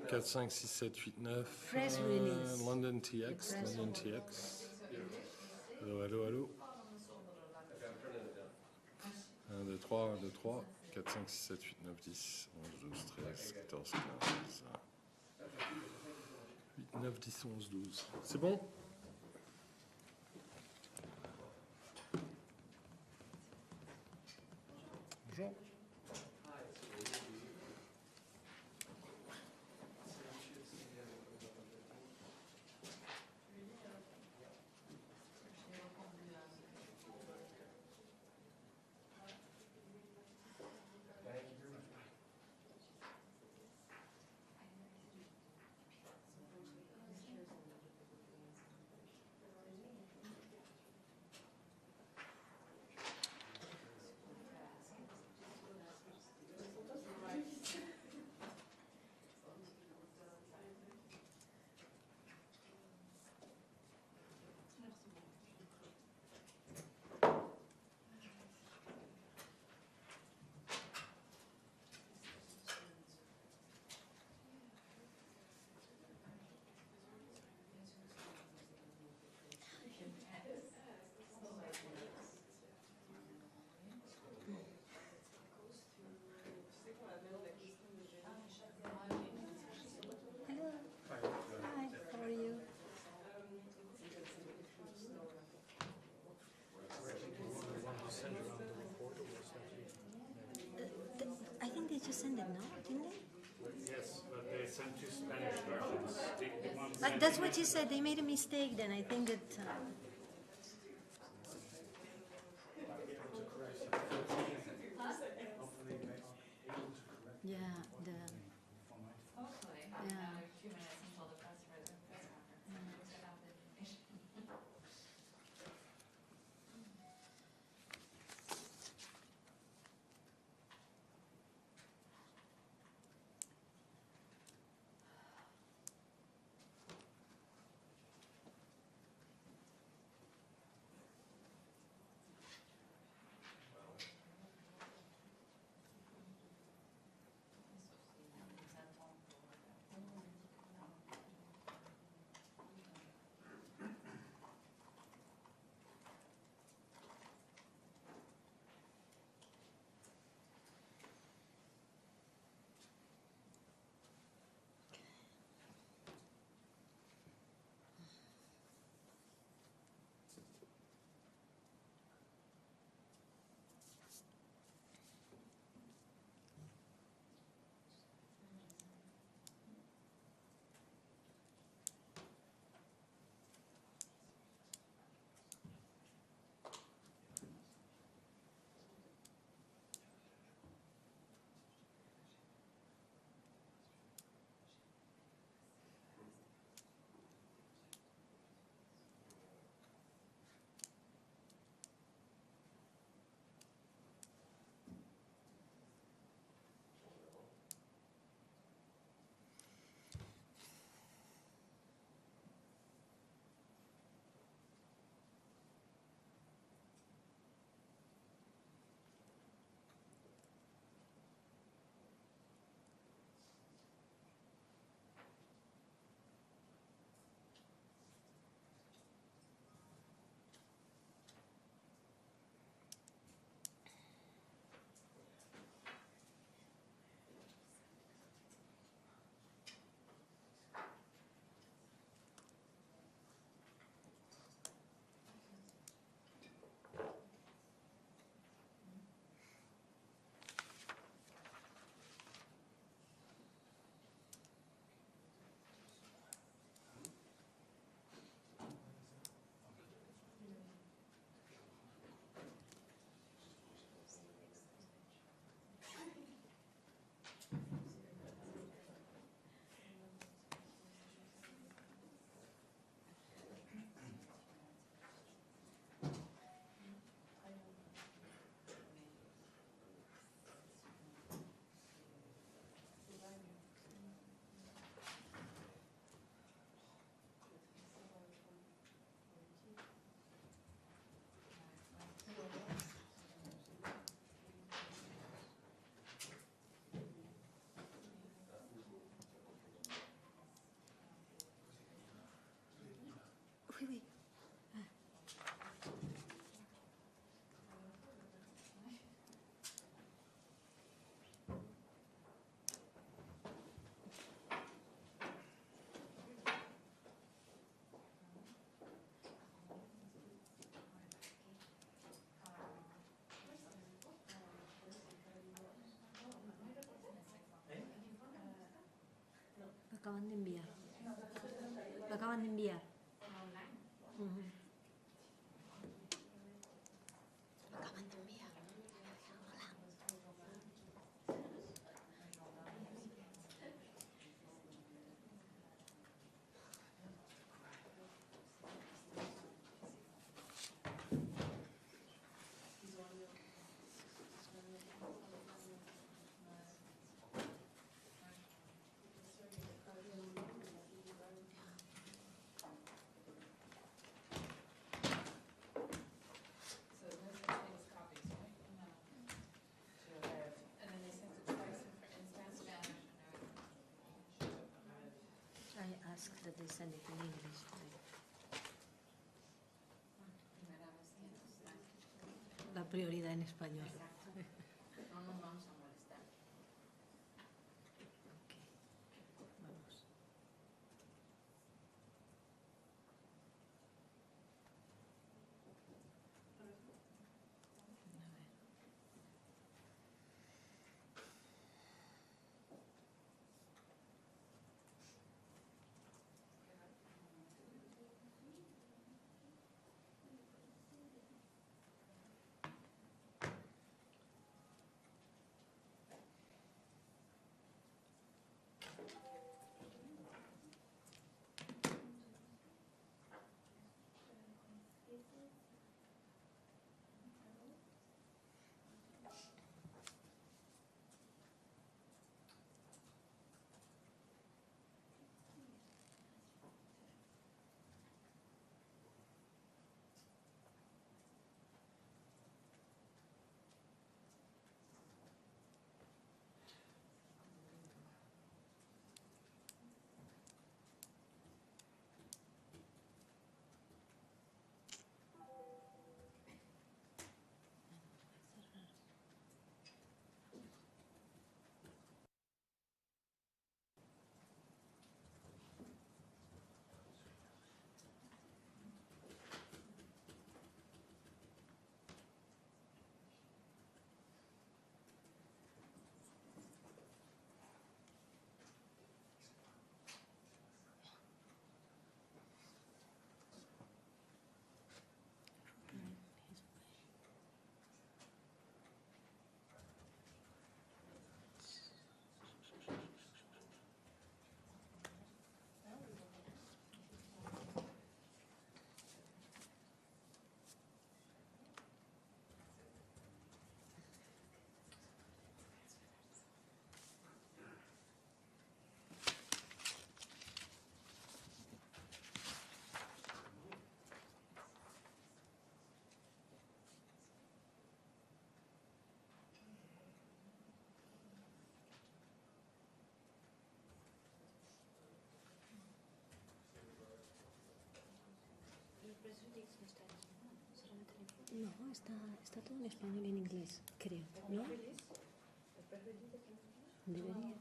4, 5, 6, 7, 8, 9. Press release. London TX. London TX. Allô, allô, allô. 1, 2, 3, 1, 2, 3. 4, 5, 6, 7, 8, 9, 10, 11, 12, 13, 14, 15, 8, 9, 10, 11, 12. C'est bon? Bonjour. I think they just sent it, no? Didn't they? Yes, but they sent two Spanish versions. But that's what you said. They made a mistake then. I think that... yeah, the... Yeah. Acaban de enviar. Lo acaban de enviar. Ujú. Lo acaban de enviar. Hola. I asked that they send it in English. La prioridad en español. No nos vamos a molestar. Ok, vamos. A ver. No, está todo en español y en inglés, creo, ¿no? Debería.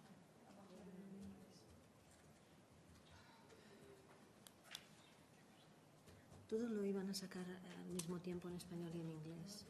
Todos lo iban a sacar al mismo tiempo en español y en inglés.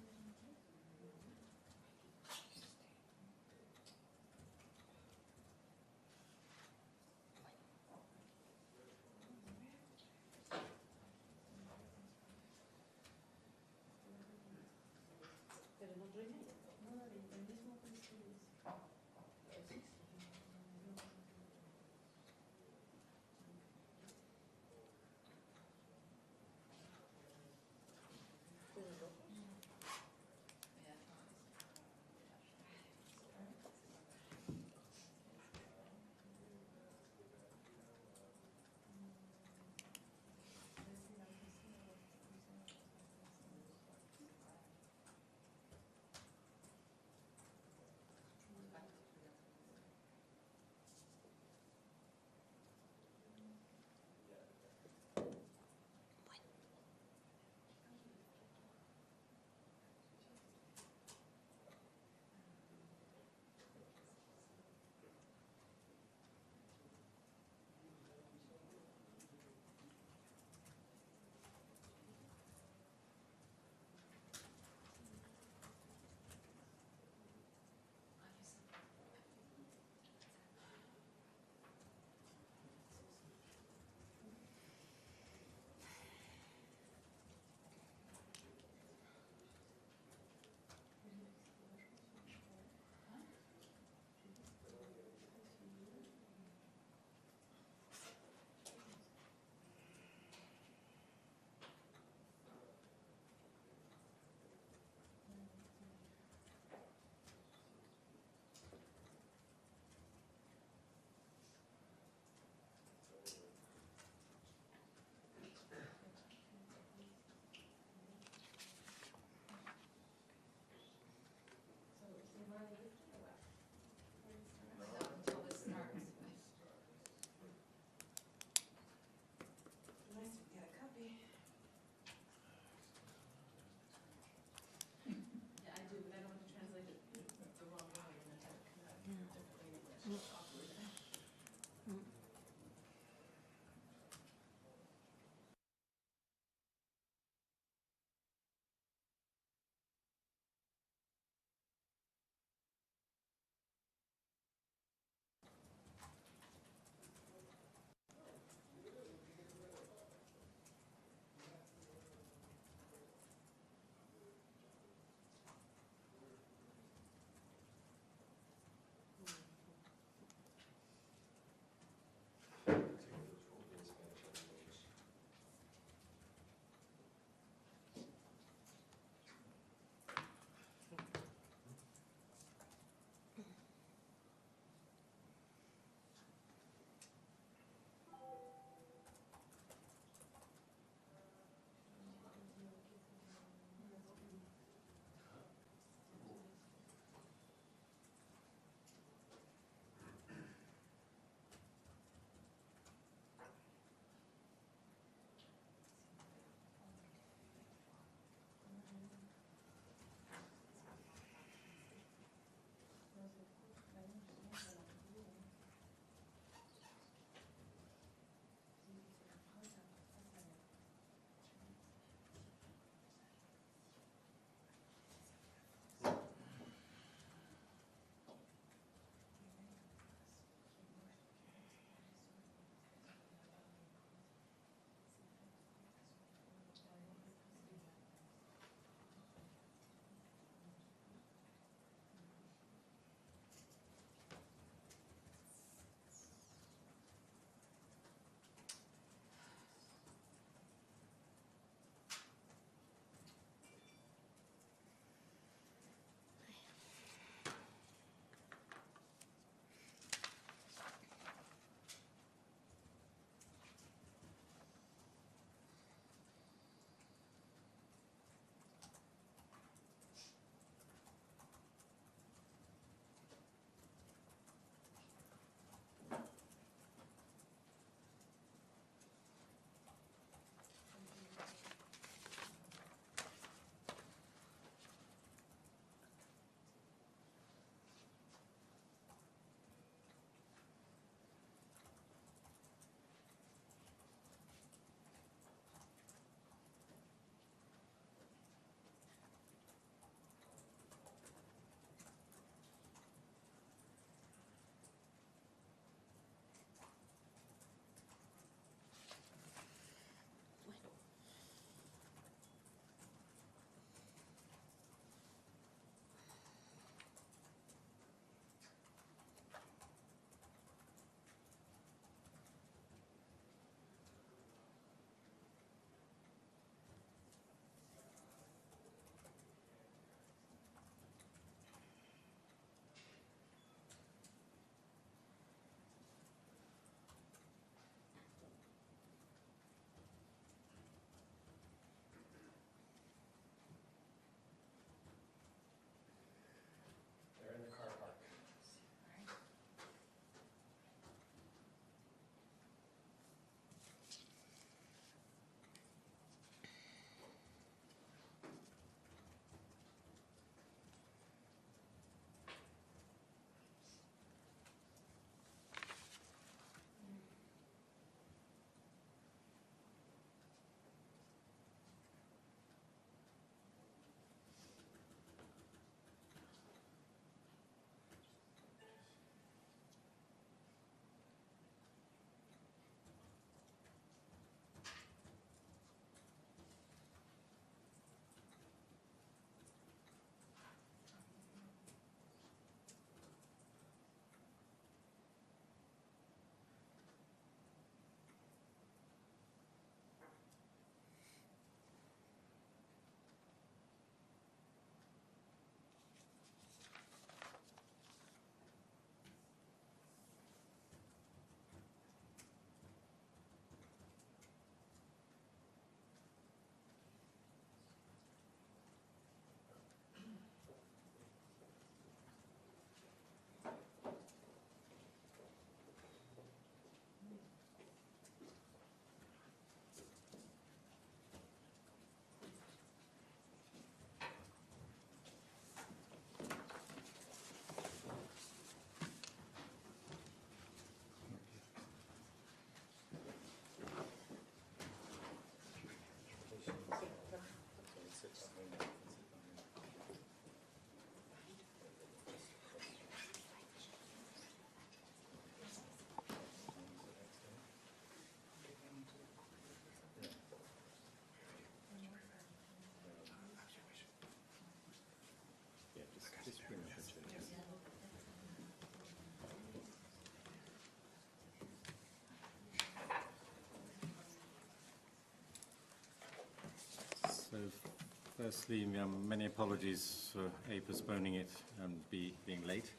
Firstly, many apologies for A, postponing it and B, being late.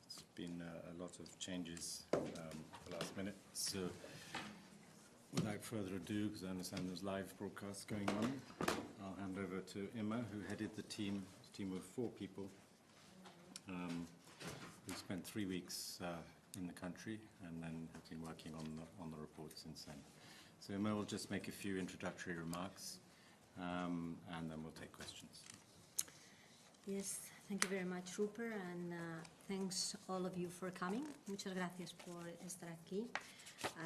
It's been a lot of changes the last minute. So without further ado, because I understand there's live broadcasts going on, I'll hand over to Emma, who headed the team of 4 people, who spent 3 weeks in the country and then have been working on the report since then. So Emma will just make a few introductory remarks, and then we'll take questions. Yes, thank you very much, Rupert, and thanks all of you for coming. Muchas gracias por estar aquí.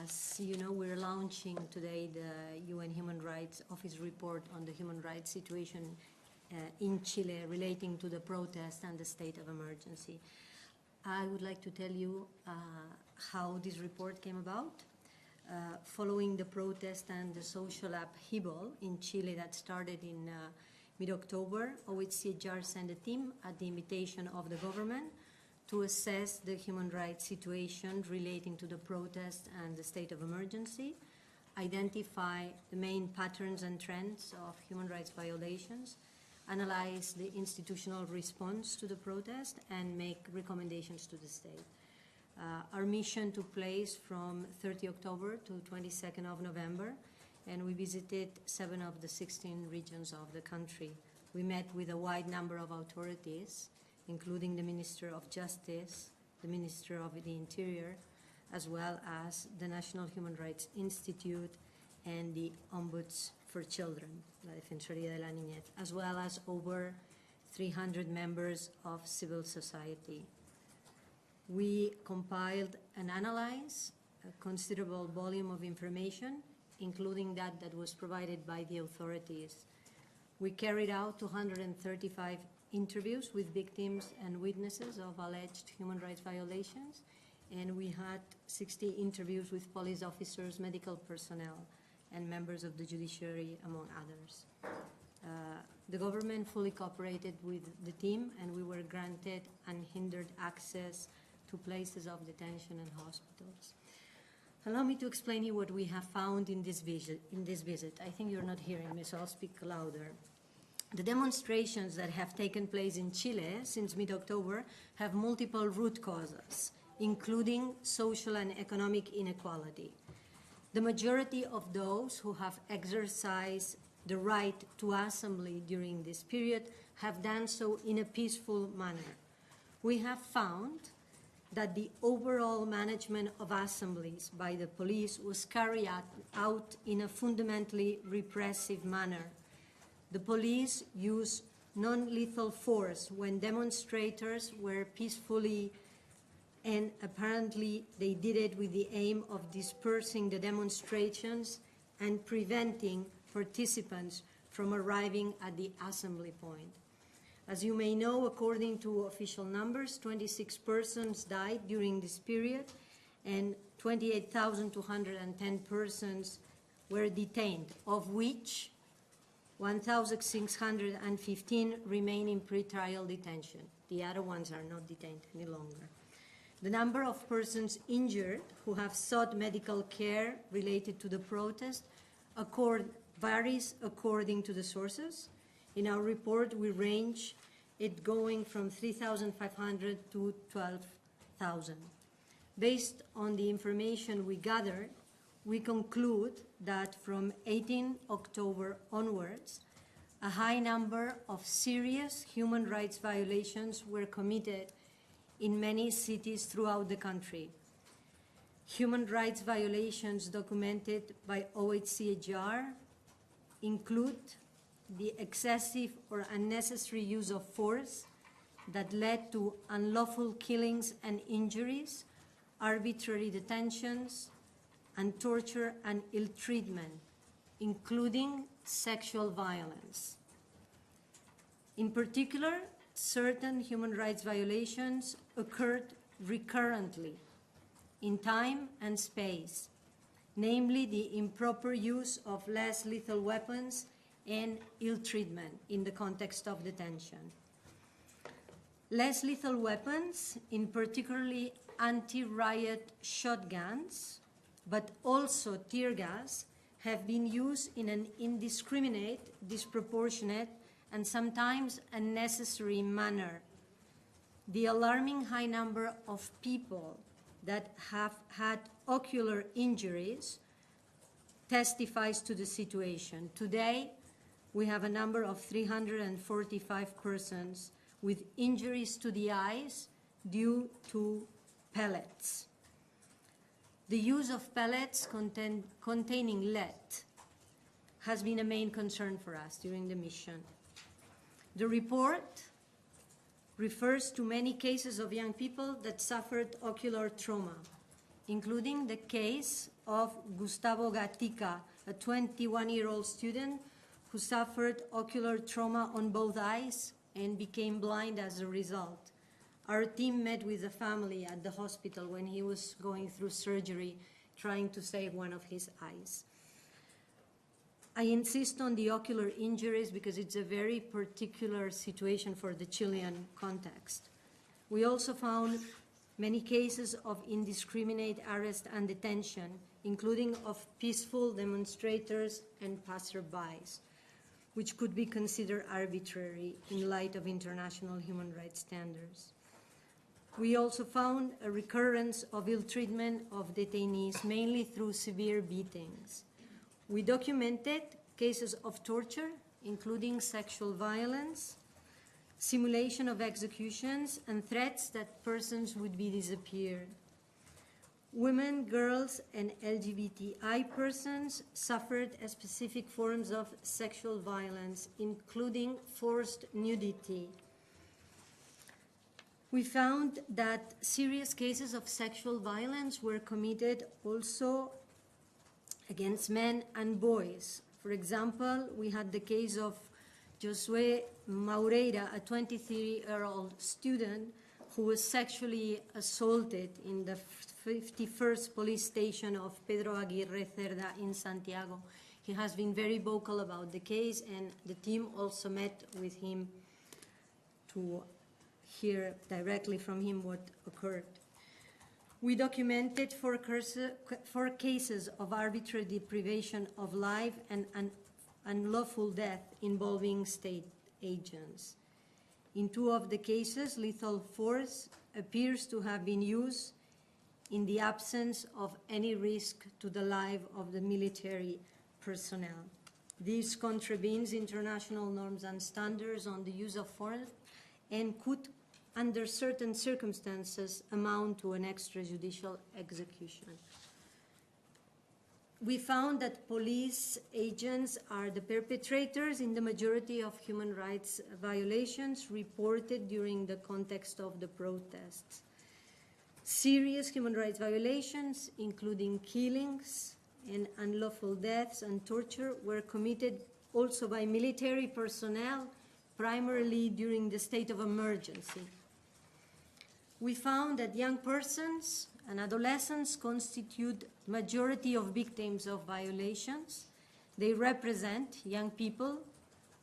As you know, we're launching today the UN Human Rights Office report on the human rights situation in Chile relating to the protest and the state of emergency. I would like to tell you how this report came about. Following the protest and the social upheaval in Chile that started in mid-October, OHCHR sent a team at the invitation of the government to assess the human rights situation relating to the protest and the state of emergency, identify the main patterns and trends of human rights violations, analyze the institutional response to the protest, and make recommendations to the state. Our mission took place from 30 October to 22nd of November, and we visited 7 of the 16 regions of the country. We met with a wide number of authorities, including the Minister of Justice, the Minister of the Interior, as well as the National Human Rights Institute and the Ombuds for Children, la Defensoría de la Niñez, as well as over 300 members of civil society. We compiled and analyzed a considerable volume of information, including that was provided by the authorities. We carried out 235 interviews with victims and witnesses of alleged human rights violations, and we had 60 interviews with police officers, medical personnel, and members of the judiciary, among others. The government fully cooperated with the team, and we were granted unhindered access to places of detention and hospitals. Allow me to explain you what we have found in this visit. I think you're not hearing me, so I'll speak louder. The demonstrations that have taken place in Chile since mid-October have multiple root causes, including social and economic inequality. The majority of those who have exercised the right to assembly during this period have done so in a peaceful manner. We have found that the overall management of assemblies by the police was carried out in a fundamentally repressive manner. The police used non-lethal force when demonstrators were peacefully, and apparently they did it with the aim of dispersing the demonstrations and preventing participants from arriving at the assembly point. As you may know, according to official numbers, 26 persons died during this period, and 28,210 persons were detained, of which 1,615 remain in pretrial detention. The other ones are not detained any longer. The number of persons injured who have sought medical care related to the protest varies according to the sources. In our report, we range it going from 3,500 to 12,000. Based on the information we gathered, we conclude that from 18 October onwards, a high number of serious human rights violations were committed in many cities throughout the country. Human rights violations documented by OHCHR include the excessive or unnecessary use of force that led to unlawful killings and injuries, arbitrary detentions, and torture and ill-treatment, including sexual violence. In particular, certain human rights violations occurred recurrently in time and space, namely the improper use of less lethal weapons and ill-treatment in the context of detention. Less lethal weapons, in particularly anti-riot shotguns, but also tear gas, have been used in an indiscriminate, disproportionate, and sometimes unnecessary manner. The alarming high number of people that have had ocular injuries testifies to the situation. Today, we have a number of 345 persons with injuries to the eyes due to pellets. The use of pellets containing lead has been a main concern for us during the mission. The report refers to many cases of young people that suffered ocular trauma, including the case of Gustavo Gatica, a 21-year-old student who suffered ocular trauma on both eyes and became blind as a result. Our team met with the family at the hospital when he was going through surgery, trying to save one of his eyes. I insist on the ocular injuries because it's a very particular situation for the Chilean context. We also found many cases of indiscriminate arrest and detention, including of peaceful demonstrators and passerbys, which could be considered arbitrary in light of international human rights standards. We also found a recurrence of ill treatment of detainees, mainly through severe beatings. We documented cases of torture, including sexual violence, simulation of executions, and threats that persons would be disappeared. Women, girls, and LGBTI persons suffered specific forms of sexual violence, including forced nudity. We found that serious cases of sexual violence were committed also against men and boys. For example, we had the case of Josué Maureira, a 23-year-old student who was sexually assaulted in the 51st police station of Pedro Aguirre Cerda in Santiago. He has been very vocal about the case, and the team also met with him to hear directly from him what occurred. We documented four cases of arbitrary deprivation of life and unlawful death involving state agents. In two of the cases, lethal force appears to have been used in the absence of any risk to the life of the military personnel. This contravenes international norms and standards on the use of force and could, under certain circumstances, amount to an extrajudicial execution. We found that police agents are the perpetrators in the majority of human rights violations reported during the context of the protests. Serious human rights violations, including killings and unlawful deaths and torture, were committed also by military personnel, primarily during the state of emergency. We found that young persons and adolescents constitute the majority of victims of violations. They represent, young people,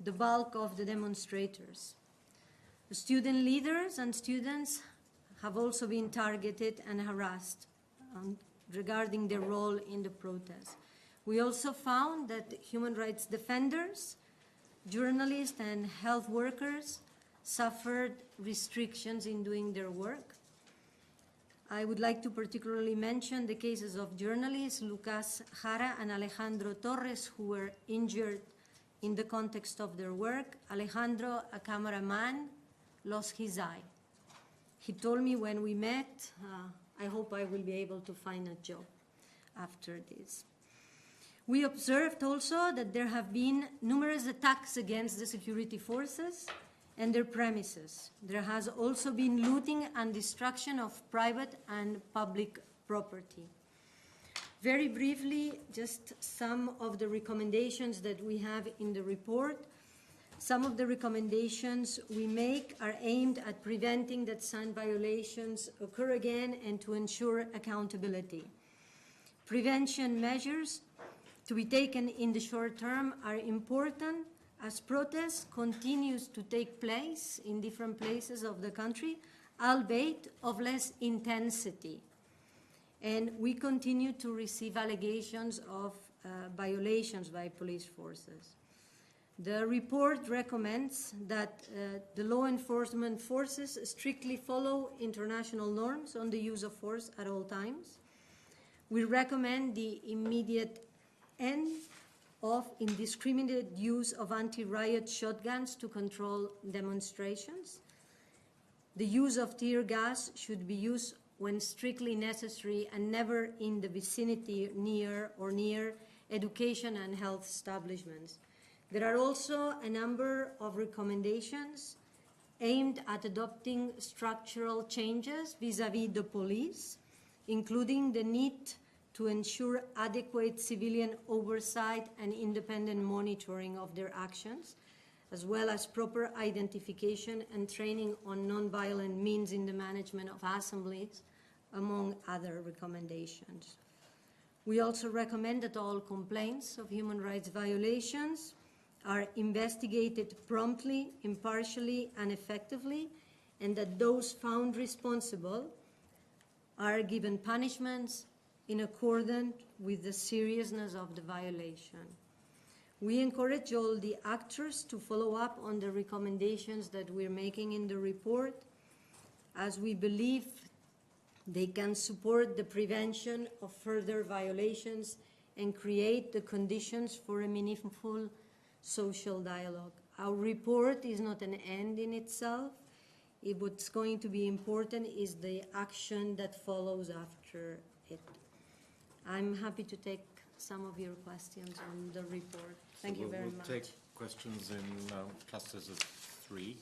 the bulk of the demonstrators. The student leaders and students have also been targeted and harassed regarding their role in the protest. We also found that human rights defenders, journalists, and health workers suffered restrictions in doing their work. I would like to particularly mention the cases of journalists Lucas Jara and Alejandro Torres, who were injured in the context of their work. Alejandro, a cameraman, lost his eye. He told me when we met, I hope I will be able to find a job after this. We observed also that there have been numerous attacks against the security forces and their premises. There has also been looting and destruction of private and public property. Very briefly, just some of the recommendations that we have in the report. Some of the recommendations we make are aimed at preventing that such violations occur again and to ensure accountability. Prevention measures to be taken in the short term are important as protests continues to take place in different places of the country, albeit of less intensity. And we continue to receive allegations of violations by police forces. The report recommends that the law enforcement forces strictly follow international norms on the use of force at all times. We recommend the immediate end of indiscriminate use of anti-riot shotguns to control demonstrations. The use of tear gas should be used when strictly necessary and never in the vicinity near education and health establishments. There are also a number of recommendations aimed at adopting structural changes vis-à-vis the police, including the need to ensure adequate civilian oversight and independent monitoring of their actions, as well as proper identification and training on non-violent means in the management of assemblies, among other recommendations. We also recommend that all complaints of human rights violations are investigated promptly, impartially, and effectively, and that those found responsible are given punishments in accordance with the seriousness of the violation. We encourage all the actors to follow up on the recommendations that we're making in the report, as we believe they can support the prevention of further violations and create the conditions for a meaningful social dialogue. Our report is not an end in itself. What's going to be important is the action that follows after it. I'm happy to take some of your questions on the report. Thank you very much. We'll take questions in clusters of 3,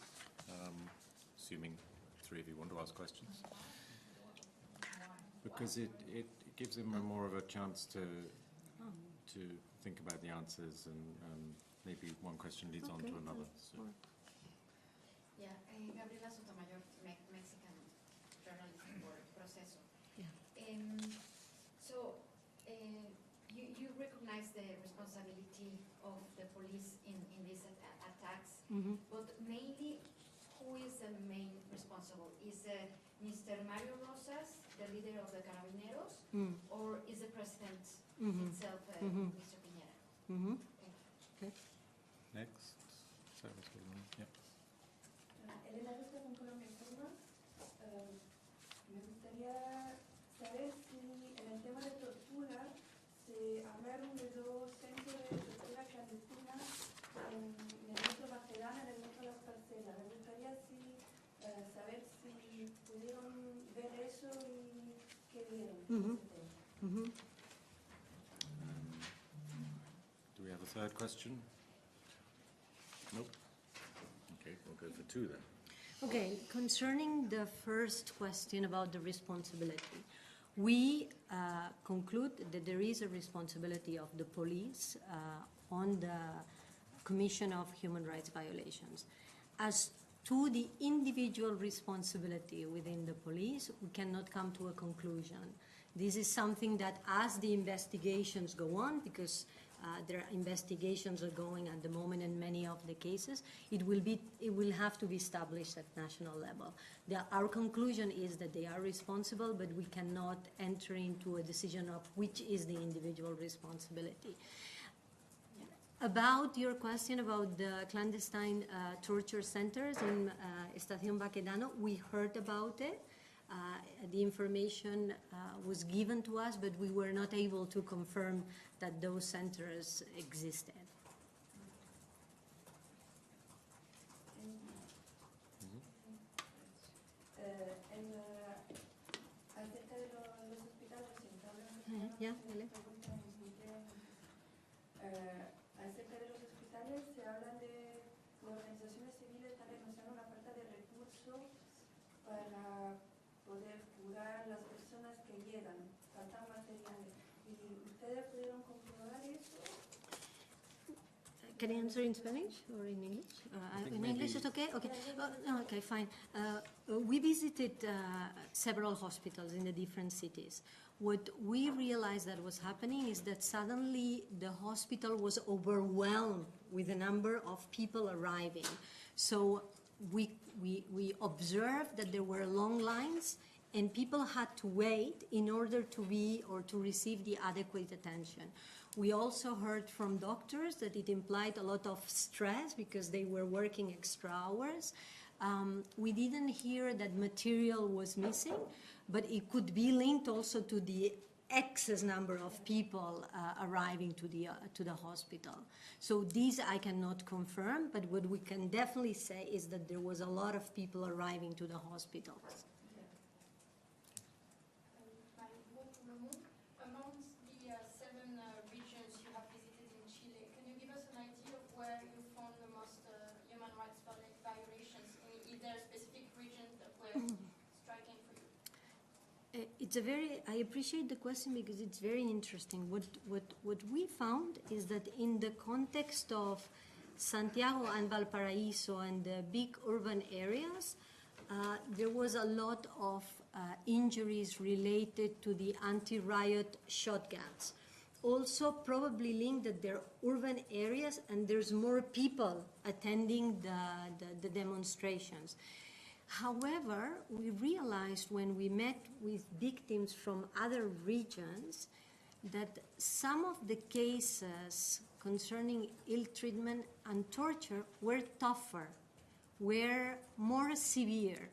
assuming 3 of you want to ask questions. Because it gives him more of a chance to think about the answers, and maybe one question leads on to another. So. Yeah, Gabriela Sotomayor, Mexican journalist for Proceso. Yeah. You recognize the responsibility of the police in these attacks, but mainly, who is the main responsible? Is Mr. Mario Rosas, the leader of the Carabineros, or is the president himself, Mr. Piñera? Okay. Next. Yeah. Elena Rosa con Colombia Informa. Me gustaría saber si en el tema de tortura se hablaron de 2 centros de tortura clandestina en el metro Barcelona, en el metro Las Parcelas. Me gustaría saber si pudieron ver eso y qué vieron. Do we have a third question? Nope. Okay, we'll go for 2 then. Okay, concerning the first question about the responsibility, we conclude that there is a responsibility of the police on the commission of human rights violations. As to the individual responsibility within the police, we cannot come to a conclusion. This is something that, as the investigations go on, because their investigations are going at the moment in many of the cases, it will have to be established at national level. Our conclusion is that they are responsible, but we cannot enter into a decision of which is the individual responsibility. About your question about the clandestine torture centers in Estación Baquedano, we heard about it. The information was given to us, but we were not able to confirm that those centers existed. Acerca de los hospitales, Yeah, acerca de los hospitales se hablan de organizaciones civiles están denunciando una falta de recursos para poder curar las personas que llegan, faltan materiales. ¿Y ustedes pudieron comprobar eso? Can I answer in Spanish or in English? In English is okay? Okay. Okay, fine. We visited several hospitals in the different cities. What we realized that was happening is that suddenly the hospital was overwhelmed with the number of people arriving. So we observed that there were long lines and people had to wait in order to be or to receive the adequate attention. We also heard from doctors that it implied a lot of stress because they were working extra hours. We didn't hear that material was missing, but it could be linked also to the excess number of people arriving to the hospital. So these I cannot confirm, but what we can definitely say is that there was a lot of people arriving to the hospitals. Amongst the 7 regions you have visited in Chile, can you give us an idea of where you found the most human rights violations? Is there a specific region that were striking for you? I appreciate the question because it's very interesting. What we found is that in the context of Santiago and Valparaiso and the big urban areas, there was a lot of injuries related to the anti-riot shotguns. Also probably linked that they're urban areas and there's more people attending the demonstrations. However, we realized when we met with victims from other regions that some of the cases concerning ill treatment and torture were tougher, were more severe.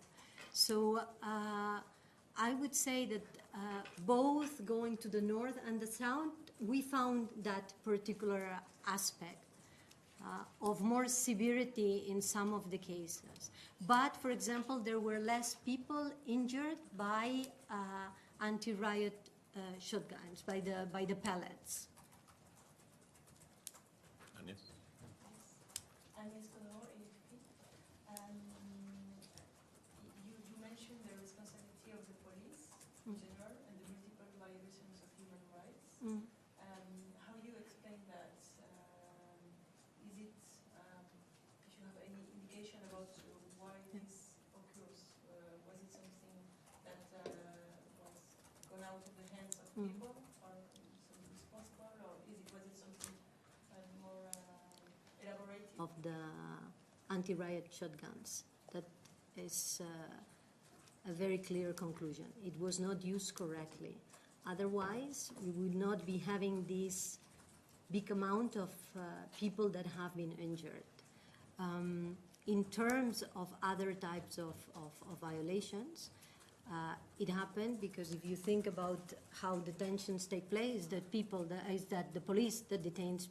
So I would say that both going to the north and the south, we found that particular aspect of more severity in some of the cases. But, for example, there were less people injured by anti-riot shotguns, by the pellets. Agnes? You mentioned the responsibility of the police in general and the multiple violations of human rights. How do you explain that? Is it, if you have any indication about why this occurs, was it something that was gone out of the hands of people, or something responsible, or was it something more elaborated? Of the anti-riot shotguns. That is a very clear conclusion. It was not used correctly. Otherwise, we would not be having this big amount of people that have been injured. In terms of other types of violations, it happened because if you think about how detentions take place, that the police that detains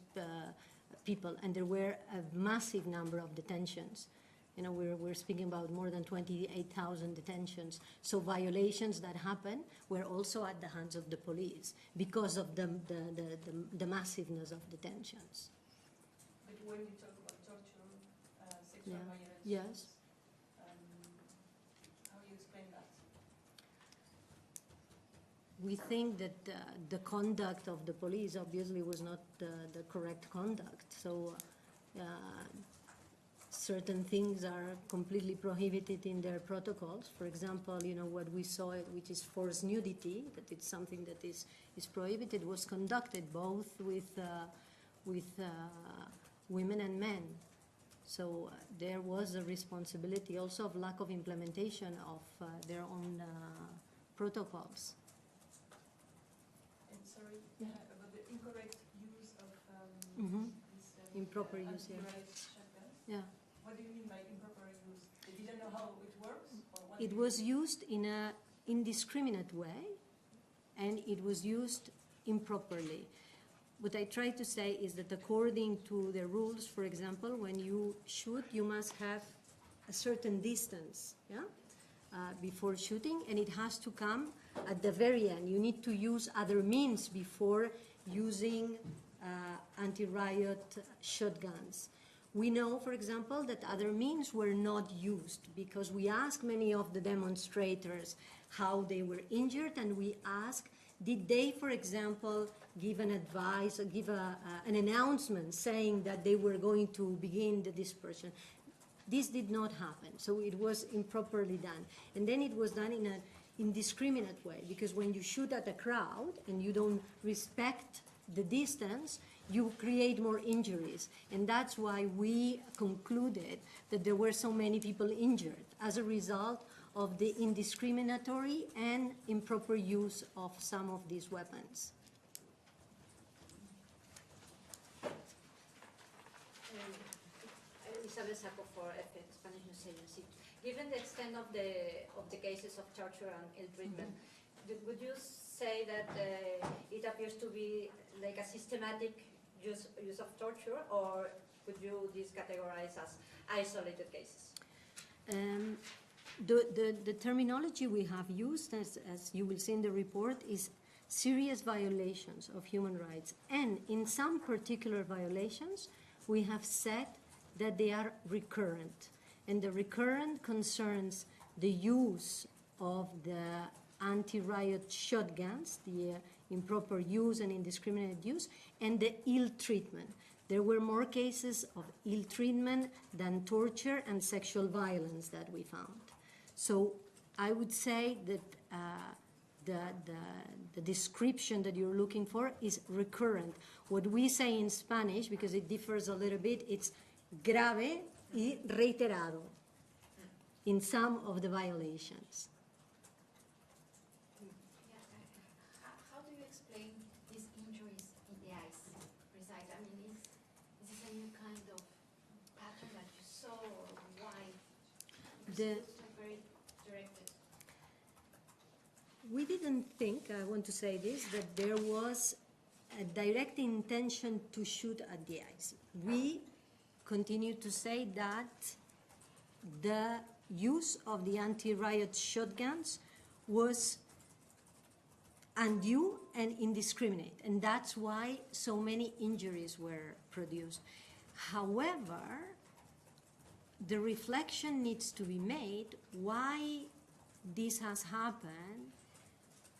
people, and there were a massive number of detentions. You know, we're speaking about more than 28,000 detentions. So violations that happen were also at the hands of the police because of the massiveness of detentions. But when you talk about torture, sexual violence, yes. How do you explain that? We think that the conduct of the police obviously was not the correct conduct. So certain things are completely prohibited in their protocols. For example, you know, what we saw, which is forced nudity, that it's something that is prohibited, was conducted both with women and men. So there was a responsibility also of lack of implementation of their own protocols. And sorry, about the incorrect use of this Improper use, yeah. shotguns. Yeah. What do you mean by improper use? They didn't know how it works? Or what It was used in an indiscriminate way, and it was used improperly. What I try to say is that according to the rules, for example, when you shoot, you must have a certain distance, yeah, before shooting, and it has to come at the very end. You need to use other means before using anti-riot shotguns. We know, for example, that other means were not used because we asked many of the demonstrators how they were injured, and we asked, did they, for example, give an advice or give an announcement saying that they were going to begin the dispersion? This did not happen, so it was improperly done. And then it was done in an indiscriminate way, because when you shoot at a crowd and you don't respect the distance, you create more injuries. And that's why we concluded that there were so many people injured as a result of the indiscriminatory and improper use of some of these weapons. Isabel Saco for Spanish News Agency. Given the extent of the cases of torture and ill treatment, would you say that it appears to be like a systematic use of torture, or could you these categorize as isolated cases? The terminology we have used, as you will see in the report, is serious violations of human rights. And in some particular violations, we have said that they are recurrent. And the recurrent concerns the use of the anti-riot shotguns, the improper use and indiscriminate use, and the ill treatment. There were more cases of ill treatment than torture and sexual violence that we found. So I would say that the description that you're looking for is recurrent. What we say in Spanish, because it differs a little bit, it's grave y reiterado in some of the violations. How do you explain these injuries in the eyes, precise? I mean, is this a new kind of pattern that you saw, or why? Because it looks like very directed. We didn't think, I want to say this, that there was a direct intention to shoot at the eyes. We continue to say that the use of the anti-riot shotguns was undue and indiscriminate, and that's why so many injuries were produced. However, the reflection needs to be made why this has happened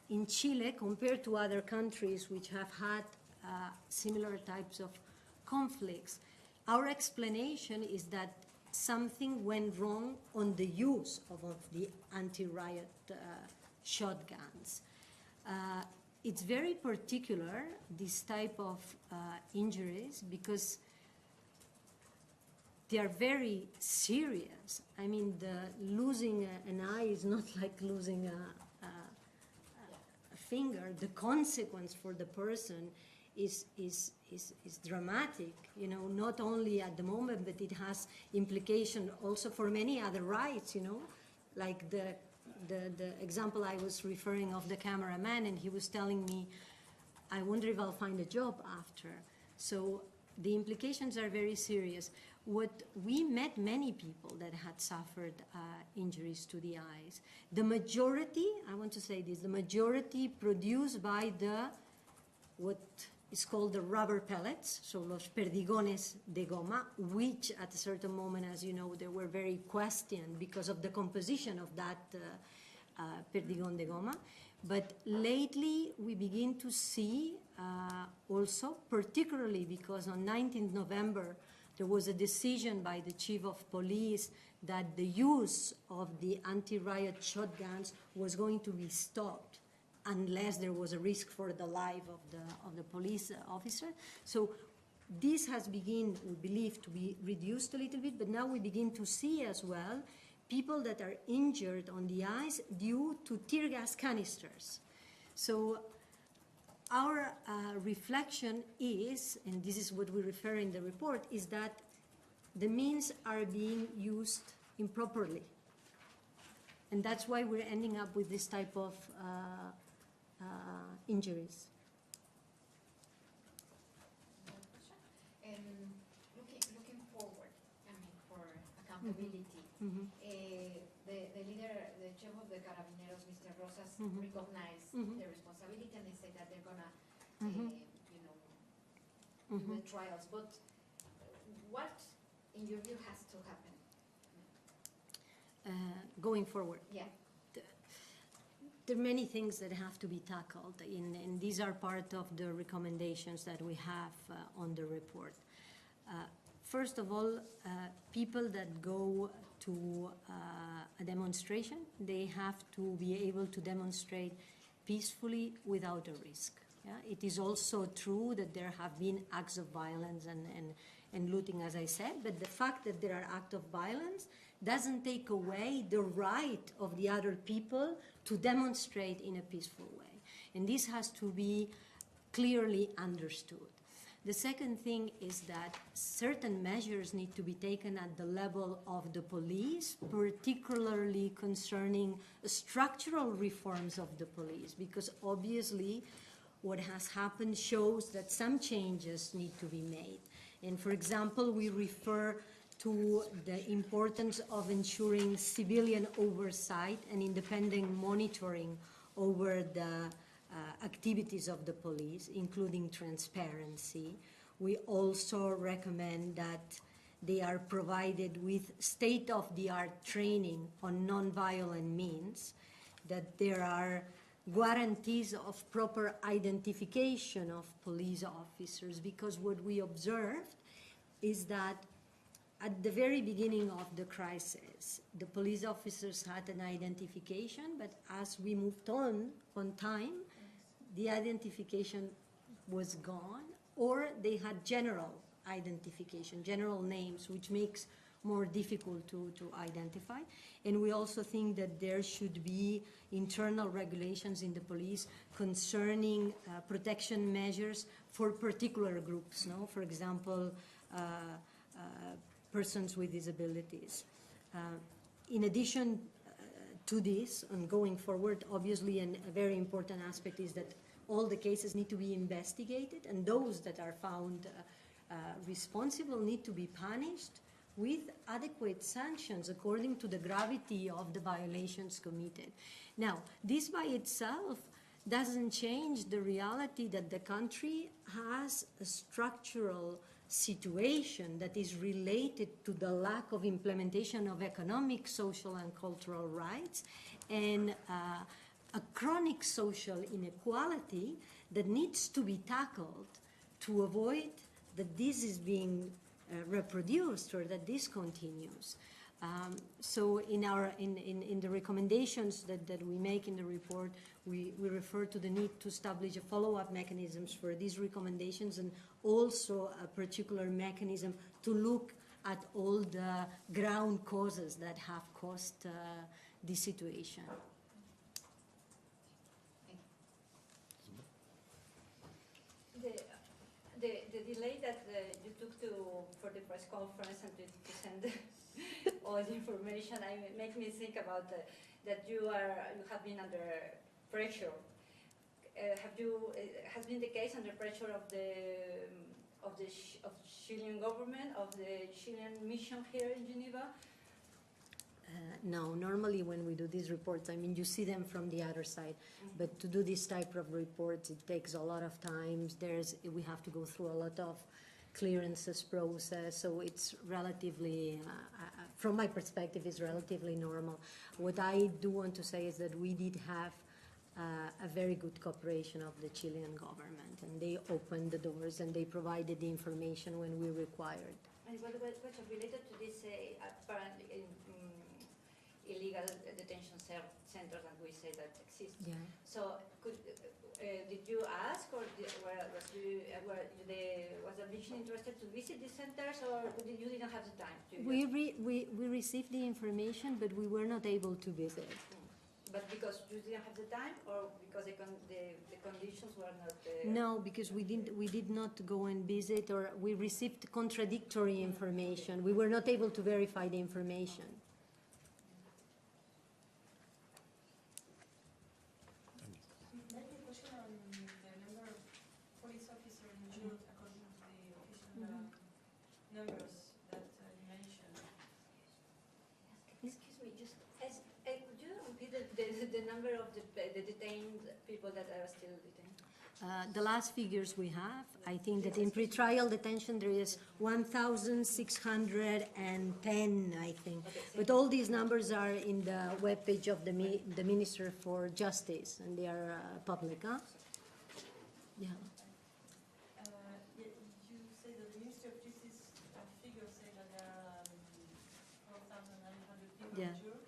in Chile compared to other countries which have had similar types of conflicts. Our explanation is that something went wrong on the use of the anti-riot shotguns. It's very particular, this type of injuries, because they are very serious. I mean, losing an eye is not like losing a finger. The consequence for the person is dramatic, you know, not only at the moment, but it has implication also for many other rights, you know, like the example I was referring of the cameraman, and he was telling me, I wonder if I'll find a job after. So the implications are very serious. We met many people that had suffered injuries to the eyes. The majority, I want to say this, the majority produced by what is called the rubber pellets, so los perdigones de goma, which at a certain moment, as you know, they were very questioned because of the composition of that perdigón de goma. But lately we begin to see also, particularly because on 19th November, there was a decision by the chief of police that the use of the anti-riot shotguns was going to be stopped unless there was a risk for the life of the police officer. So this has begun, we believe, to be reduced a little bit, but now we begin to see as well people that are injured on the eyes due to tear gas canisters. So our reflection is, and this is what we refer in the report, is that the means are being used improperly. And that's why we're ending up with this type of injuries. Looking forward, I mean, for accountability, the leader, the chief of the Carabineros, Mr. Rosas, recognized the responsibility, and they say that they're gonna, do the trials. But what, in your view, has to happen? Going forward. Yeah. There are many things that have to be tackled, and these are part of the recommendations that we have on the report. First of all, people that go to a demonstration, they have to be able to demonstrate peacefully without a risk. Yeah? It is also true that there have been acts of violence and looting, as I said, but the fact that there are acts of violence doesn't take away the right of the other people to demonstrate in a peaceful way. And this has to be clearly understood. The second thing is that certain measures need to be taken at the level of the police, particularly concerning structural reforms of the police, because obviously what has happened shows that some changes need to be made. And for example, we refer to the importance of ensuring civilian oversight and independent monitoring over the activities of the police, including transparency. We also recommend that they are provided with state-of-the-art training on nonviolent means, that there are guarantees of proper identification of police officers, because what we observed is that at the very beginning of the crisis, the police officers had an identification, but as we moved on time, the identification was gone, or they had general identification, general names, which makes more difficult to identify. And we also think that there should be internal regulations in the police concerning protection measures for particular groups, no? For example, persons with disabilities. In addition to this, and going forward, obviously, a very important aspect is that all the cases need to be investigated, and those that are found responsible need to be punished with adequate sanctions according to the gravity of the violations committed. Now, this by itself doesn't change the reality that the country has a structural situation that is related to the lack of implementation of economic, social, and cultural rights, and a chronic social inequality that needs to be tackled to avoid that this is being reproduced or that this continues. So in the recommendations that we make in the report, we refer to the need to establish a follow-up mechanisms for these recommendations, and also a particular mechanism to look at all the ground causes that have caused this situation. The delay that you took for the press conference and to send all the information, make me think about that you have been under pressure. Has been the case under pressure of the Chilean government, of the Chilean mission here in Geneva? No, normally when we do these reports, I mean, you see them from the other side, but to do this type of reports, it takes a lot of time. We have to go through a lot of clearances process, so it's relatively, from my perspective, it's relatively normal. What I do want to say is that we did have a very good cooperation of the Chilean government, and they opened the doors and they provided the information when we required. And what related to this apparently illegal detention centers that we say that exist? Yeah. So did you ask, or was the mission interested to visit these centers, or you didn't have the time to? We received the information, but we were not able to visit. But because you didn't have the time, or because the conditions were not? No, because we did not go and visit, or we received contradictory information. We were not able to verify the information. Maybe a question on the number of police officers injured according to the official numbers that you mentioned. Excuse me, just could you repeat the number of the detained people that are still detained? The last figures we have, I think that in pretrial detention there is 1,610, I think. But all these numbers are in the webpage of the Minister for Justice, and they are public, huh? Yeah. You say that the Ministry of Justice figures say that there are 4,900 people Yeah. injured,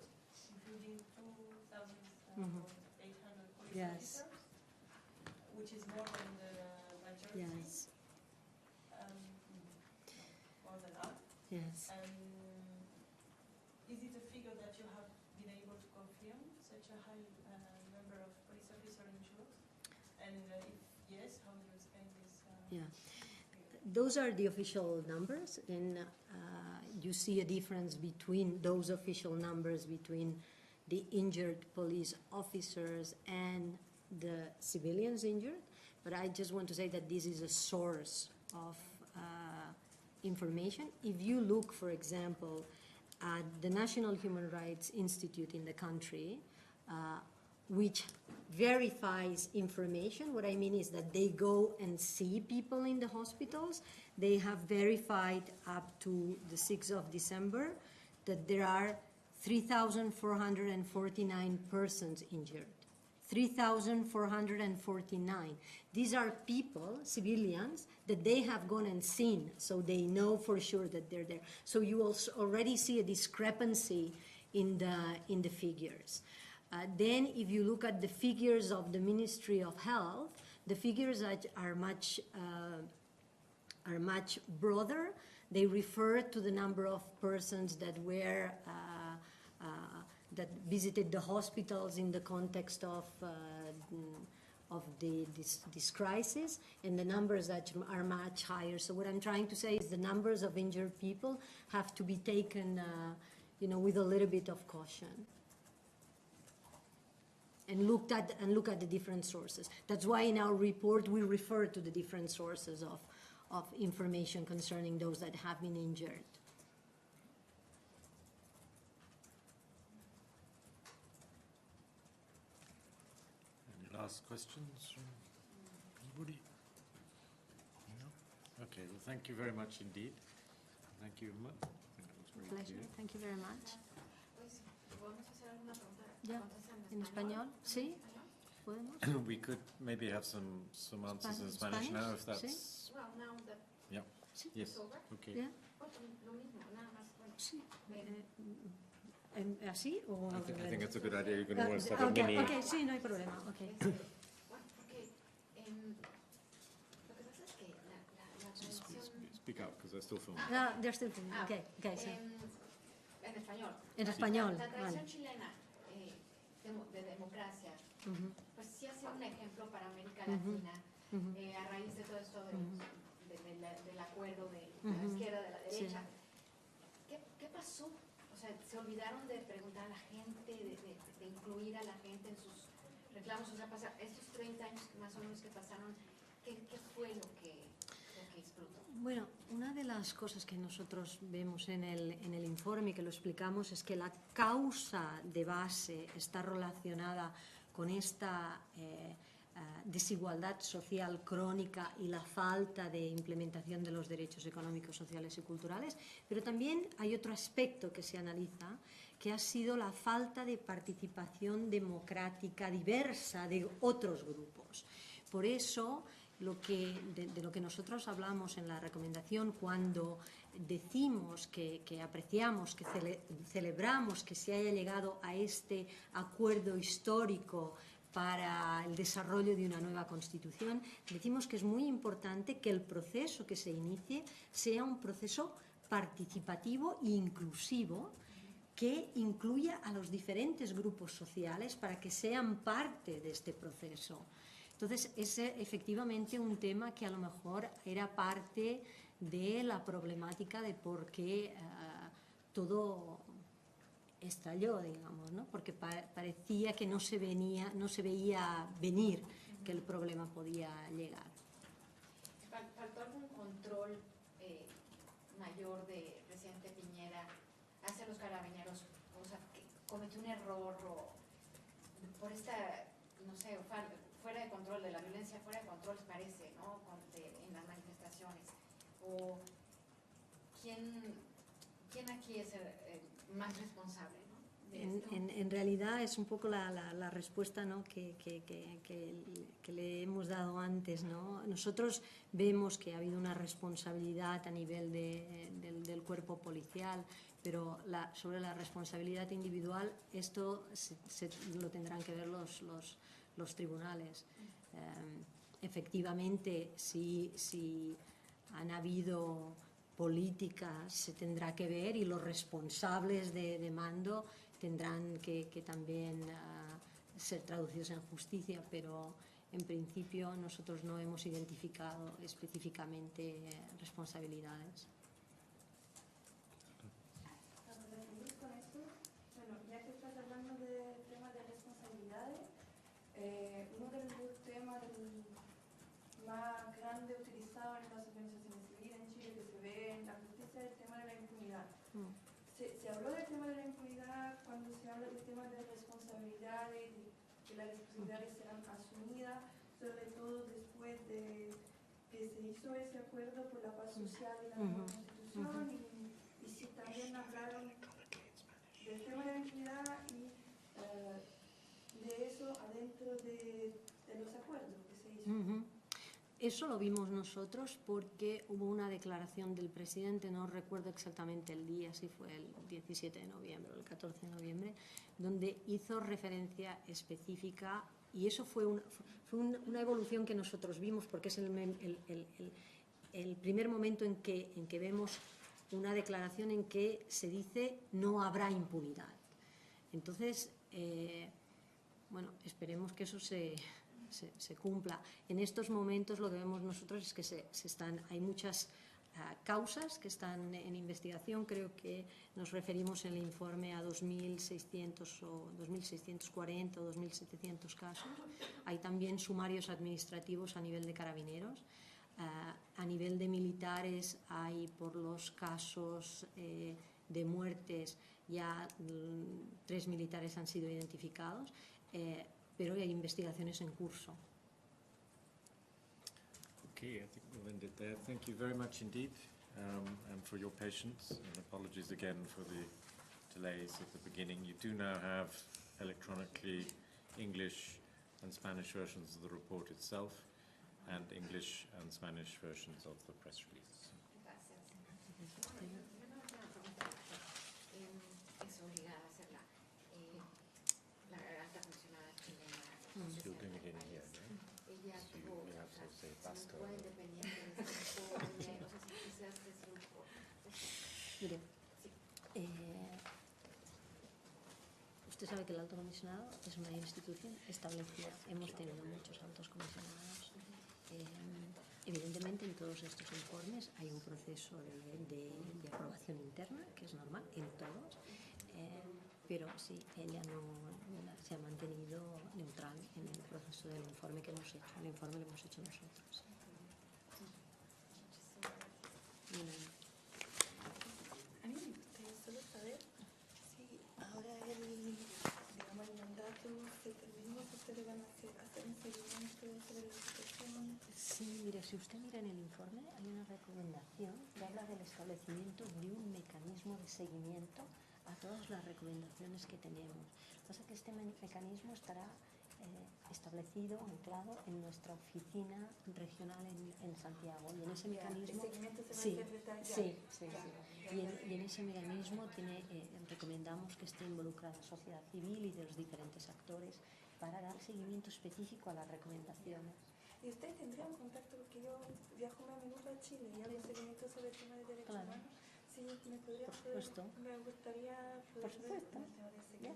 including 2,800 police Yes. officers, which is more than the majority. Yes. More than half. Yes. Is it such a high number of police officers in Chile? And if yes, how do you explain this? Yeah. Those are the official numbers, and you see a difference between those official numbers between the injured police officers and the civilians injured. But I just want to say that this is a source of information. If you look, for example, at the National Human Rights Institute in the country, which verifies information. What I mean is that they go and see people in the hospitals. They have verified up to the 6th of December that there are 3,449 persons injured. 3,449. These are people, civilians, that they have gone and seen, so they know for sure that they're there. So you also already see a discrepancy in the figures. Then if you look at the figures of the Ministry of Health, the figures are much broader. They refer to the number of persons that were that visited the hospitals in the context of this crisis, and the numbers that are much higher. So what I'm trying to say is the numbers of injured people have to be taken, with a little bit of caution. And look at the different sources. That's why in our report we refer to the different sources of information concerning those that have been injured. Any last questions from anybody? No? Okay, well, thank you very much indeed. Thank you, Emma. I think that was very Pleasure. clear. Thank you very much. ¿Podemos hacer alguna pregunta? Ya. ¿En español? Sí. ¿Podemos? We could maybe have some answers in Spanish now, if that's... Well, now that Yeah. Sí. Yes. it's over. Okay. Yeah. Lo mismo, nada más. Bueno, Sí. ¿Así o I al think revés? it's a good idea. You're going to want to have a Okay, mini... okay, sí, no hay problema. Okay. bueno, porque lo que pasa es que la tradición... Speak out, because they're still filming. No, they're still filming. Okay, okay, sí. En español. En español, La tradición vale. chilena de democracia, Ujú, pues sí ha sido un ejemplo para América Ujú. Latina, ujú. a raíz de todo esto Ujú. del acuerdo de la Ujú. izquierda, de la Sí. derecha. ¿Qué pasó? O sea, se olvidaron de preguntar a la gente, de incluir a la gente en sus reclamos. O sea, estos 30 años más o menos que pasaron, ¿qué fue lo que explotó? Bueno, una de las cosas que nosotros vemos en el informe y que lo explicamos es que la causa de base está relacionada con esta desigualdad social crónica y la falta de implementación de los derechos económicos, sociales y culturales, pero también hay otro aspecto que se analiza, que ha sido la falta de participación democrática diversa de otros grupos. Por eso, de lo que nosotros hablamos en la recomendación cuando decimos que apreciamos, que celebramos que se haya llegado a este acuerdo histórico para el desarrollo de una nueva Constitución, decimos que es muy importante que el proceso que se inicie sea un proceso participativo e inclusivo que incluya a los diferentes grupos sociales para que sean parte de este proceso. Entonces, es efectivamente un tema que a lo mejor era parte de la problemática de por qué todo estalló, digamos, ¿no? Porque parecía que no se veía venir que el problema podía llegar. ¿Faltó algún control mayor de presidente Piñera hacia los carabineros? O sea, que cometió un error o por esta, no sé, fuera de control, de la violencia fuera de control, parece, ¿no? En las manifestaciones. O ¿quién aquí es el más responsable, ¿no? De esto? En realidad es un poco la respuesta, ¿no? que le hemos dado antes, ¿no? Nosotros vemos que ha habido una responsabilidad a nivel del cuerpo policial, pero sobre la responsabilidad individual esto lo tendrán que ver los tribunales. Efectivamente, si han habido políticas, se tendrá que ver, y los responsables de mando tendrán que también ser traducidos en justicia, pero en principio nosotros no hemos identificado específicamente responsabilidades. Con esto, bueno, ya que estás hablando del tema de responsabilidades, uno de los temas más grandes utilizados en las organizaciones civiles en Chile que se ve en la justicia es el tema de la impunidad. Se habló del tema de la impunidad cuando se habla del tema de responsabilidades, de que las responsabilidades serán asumidas, sobre todo después de que se hizo ese acuerdo por la paz social y la nueva constitución, y si también hablaron del tema de la impunidad y de eso adentro de los acuerdos que se hizo. Eso lo vimos nosotros porque hubo una declaración del presidente, no recuerdo exactamente el día, si fue el 17 de noviembre o el 14 de noviembre, donde hizo referencia específica, y eso fue una evolución que nosotros vimos, porque es el primer momento en que vemos una declaración en que se dice no habrá impunidad. Entonces, bueno, esperemos que eso se cumpla. En estos momentos lo que vemos nosotros es que hay muchas causas que están en investigación. Creo que nos referimos en el informe a 2.600 o 2.640 o 2.700 casos. Hay también sumarios administrativos a nivel de carabineros. A nivel de militares hay, por los casos de muertes, ya 3 militares han sido identificados, pero hay investigaciones en curso. Okay, I think we'll end it there. Thank you very much indeed, and for your patience, and apologies again for the delays at the beginning. You do now have electronically English and Spanish versions of the report itself, and English and Spanish versions of the press release. Es obligada a hacerla. La alta funcionaria chilena. You're doing it in here, right? Ella So tuvo, you have to say basta. fue independiente de este informe, o sea, si quizás es un poco. Mire, usted sabe que el alto comisionado es una institución establecida. Hemos tenido muchos altos comisionados. Evidentemente, en todos estos informes hay un proceso de aprobación interna, que es normal en todos, pero sí, ella no se ha mantenido neutral en el proceso del informe que hemos hecho. El informe lo hemos hecho nosotros. A mí me gustaría solo saber si ahora el mandato se terminó, si ustedes van a hacer un seguimiento sobre la situación. Sí, mire, si usted mira en el informe, hay una recomendación que habla del establecimiento de un mecanismo de seguimiento a todas las recomendaciones que tenemos. Lo que pasa es que este mecanismo estará establecido, anclado en nuestra oficina regional en Santiago. Y en ese mecanismo, el seguimiento se va a hacer desde allá. Y en ese mecanismo recomendamos que esté involucrada la sociedad civil y de los diferentes actores para dar seguimiento específico a las recomendaciones. ¿Y usted tendría un contacto? Porque yo viajo a menudo a Chile y hago seguimiento sobre el tema de derechos humanos. Sí, me podría. Por supuesto. Me gustaría poder Por supuesto. ver cómo se va a seguir.